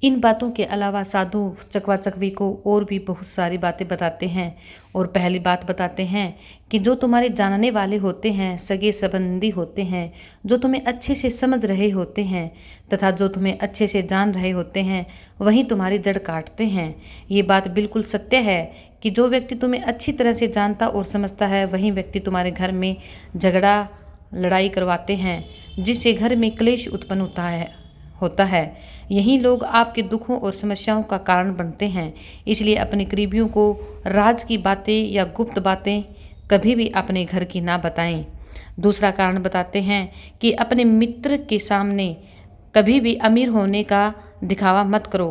इन बातों के अलावा साधु चकवा चकवी को और भी बहुत सारी बातें बताते हैं। और पहली बात बताते हैं कि जो तुम्हारे जानने वाले होते हैं, सगे संबंधी होते हैं, जो तुम्हें अच्छे से समझ रहे होते हैं तथा जो तुम्हें अच्छे से जान रहे होते हैं, वहीं तुम्हारी जड़ काटते हैं। ये बात बिल्कुल सत्य है कि जो व्यक्ति तुम्हें अच्छी तरह से जानता और समझता है, वही व्यक्ति तुम्हारे घर में झगड़ा लड़ाई करवाते हैं, जिससे घर में क्लेश उत्पन्न होता है। यही लोग आपके दुखों और समस्याओं का कारण बनते हैं। इसलिए अपने करीबियों को राज की बातें या गुप्त बातें कभी भी अपने घर की ना बताएं। दूसरा कारण बताते हैं कि अपने मित्र के सामने कभी भी अमीर होने का दिखावा मत करो।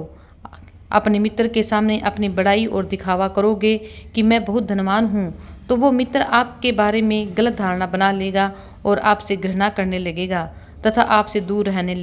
अपने मित्र के सामने अपनी बड़ाई और दिखावा करोगे कि मैं बहुत धनवान हूँ, तो वो मित्र आपके बारे में गलत धारणा बना लेगा और आपसे घृणा करने लगेगा तथा आपसे दूर रहने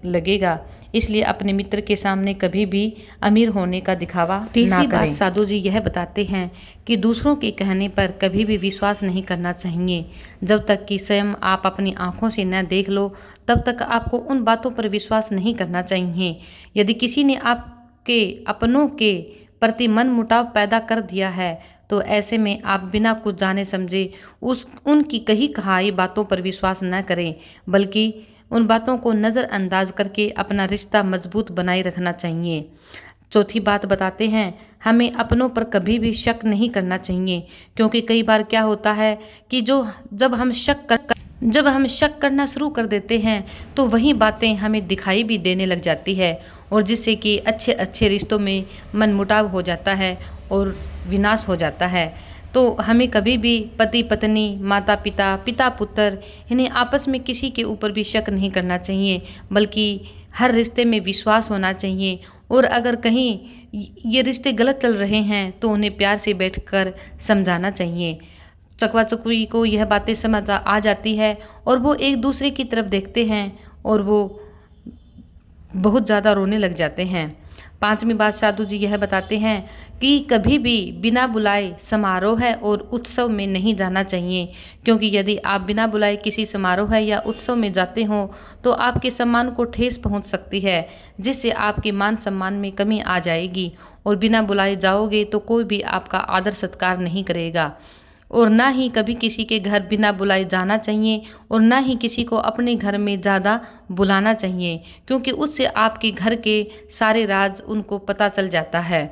लगेगा। इसलिए अपने मित्र के सामने कभी भी अमीर होने का दिखावा ना करें। तीसरी बात साधु जी यह बताते हैं कि दूसरों के कहने पर कभी भी विश्वास नहीं करना चाहिए। जब तक कि स्वयं आप अपनी आंखों से न देख लो, तब तक आपको उन बातों पर विश्वास नहीं करना चाहिए। यदि किसी ने आपके अपनों के प्रति मन मुटाव पैदा कर दिया है, तो ऐसे में आप बिना कुछ जाने समझे उनकी कही कहाई बातों पर विश्वास न करें, बल्कि उन बातों को नज़रअंदाज करके अपना रिश्ता मजबूत बनाए रखना चाहिए। चौथी बात बताते हैं, हमें अपनों पर कभी भी शक नहीं करना चाहिए, क्योंकि कई बार क्या होता है कि जब हम शक करना शुरू कर देते हैं, तो वही बातें हमें दिखाई भी देने लग जाती है, और जिससे कि अच्छे अच्छे रिश्तों में मनमुटाव हो जाता है और विनाश हो जाता है। तो हमें कभी भी पति पत्नी, माता पिता, पिता पुत्र, इन्हें आपस में किसी के ऊपर भी शक नहीं करना चाहिए, बल्कि हर रिश्ते में विश्वास होना चाहिए। और अगर कहीं ये रिश्ते गलत चल रहे हैं, तो उन्हें प्यार से बैठकर समझाना चाहिए। चकवा चकवी को यह बातें समझ आ जाती है और वो एक दूसरे की तरफ देखते हैं और वो बहुत ज़्यादा रोने लग जाते हैं। पांचवी बात साधु जी यह बताते हैं कि कभी भी बिना बुलाए समारोह और उत्सव में नहीं जाना चाहिए, क्योंकि यदि आप बिना बुलाए किसी समारोह या उत्सव में जाते हो, तो आपके सम्मान को ठेस पहुंच सकती है, जिससे आपके मान सम्मान में कमी आ जाएगी। और बिना बुलाए जाओगे तो कोई भी आपका आदर सत्कार नहीं करेगा। और ना ही कभी किसी के घर बिना बुलाए जाना चाहिए, और ना ही किसी को अपने घर में ज़्यादा बुलाना चाहिए, क्योंकि उससे आपके घर के सारे राज उनको पता चल जाता है।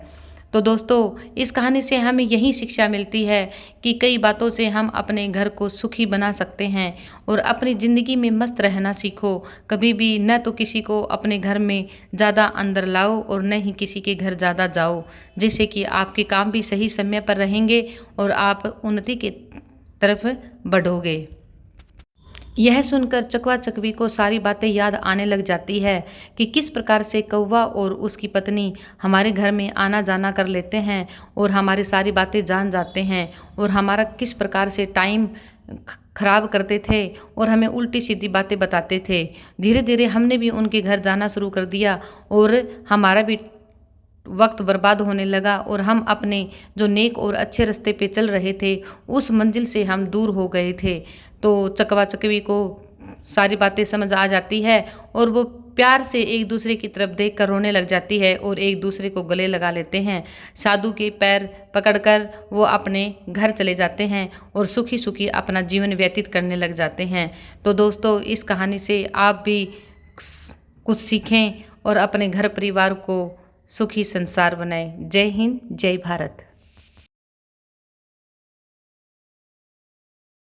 तो दोस्तों, इस कहानी से हमें यही शिक्षा मिलती है कि कई बातों से हम अपने घर को सुखी बना सकते हैं और अपनी ज़िंदगी में मस्त रहना सीखो। कभी भी न तो किसी को अपने घर में ज़्यादा अंदर लाओ और न ही किसी के घर ज़्यादा जाओ, जिससे कि आपके काम भी सही समय पर रहेंगे और आप उन्नति के तरफ बढ़ोगे। यह सुनकर चकवा चकवी को सारी बातें याद आने लग जाती है कि किस प्रकार से कौवा और उसकी पत्नी हमारे घर में आना जाना कर लेते हैं और हमारी सारी बातें जान जाते हैं, और हमारा किस प्रकार से टाइम खराब करते थे और हमें उल्टी सीधी बातें बताते थे। धीरे धीरे हमने भी उनके घर जाना शुरू कर दिया और हमारा भी वक्त बर्बाद होने लगा, और हम अपने जो नेक और अच्छे रास्ते पे चल रहे थे, उस मंजिल से हम दूर हो गए थे। तो चकवा चकवी को सारी बातें समझ आ जाती है और वो प्यार से एक दूसरे की तरफ देख कर रोने लग जाती है और एक दूसरे को गले लगा लेते हैं। साधु के पैर पकड़कर वो अपने घर चले जाते हैं और सुखी सुखी अपना जीवन व्यतीत करने लग जाते हैं। तो दोस्तों, इस कहानी से आप भी कुछ सीखें और अपने घर परिवार को सुखी संसार बनाएं। जय हिंद, जय भारत।